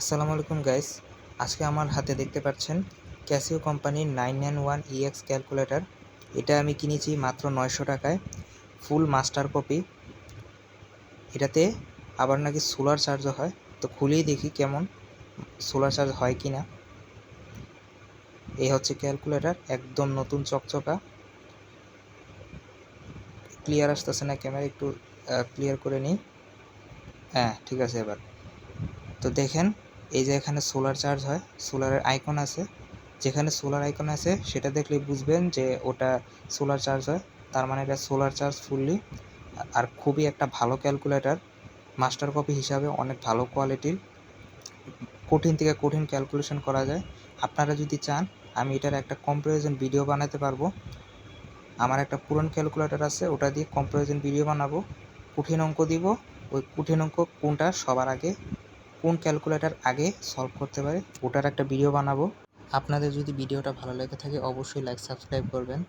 আসসালামু আলাইকুম গাইস। আজকে আমার হাতে দেখতে পাচ্ছেন ক্যাসিও কোম্পানির 991EX ক্যালকুলেটর। এটা আমি কিনেছি মাত্র 900 টাকায়, ফুল মাস্টার কপি। এটাতে আবার নাকি সোলার চার্জও হয়, তো খুলেই দেখি কেমন সোলার চার্জ হয় কি না। এই হচ্ছে ক্যালকুলেটর, একদম নতুন চকচকা। ক্লিয়ার আসতেছে না ক্যামেরা, একটু ক্লিয়ার করে নিই। হ্যাঁ, ঠিক আছে এবার। তো দেখেন, এই যে এখানে সোলার চার্জ হয়, সোলারের আইকন আছে। যেখানে সোলার আইকন আছে সেটা দেখলেই বুঝবেন যে ওটা সোলার চার্জ হয়, তার মানে এটা সোলার চার্জ ফুললি। আর খুবই একটা ভালো ক্যালকুলেটর, মাস্টার কপি হিসাবে অনেক ভালো কোয়ালিটির। কঠিন থেকে কঠিন ক্যালকুলেশন করা যায়। আপনারা যদি চান আমি এটার একটা কম্পারিজন ভিডিও বানাতে পারবো। আমার একটা পুরনো ক্যালকুলেটর আছে, ওটা দিয়ে কম্পারিজন ভিডিও বানাবো। কঠিন অঙ্ক দিব, ওই কঠিন অঙ্ক কোনটা সবার আগে, কোন ক্যালকুলেটর আগে সলভ করতে পারে, ওটার একটা ভিডিও বানাবো। আপনাদের যদি ভিডিওটা ভালো লেগে থাকে অবশ্যই লাইক সাবস্ক্রাইব করবেন।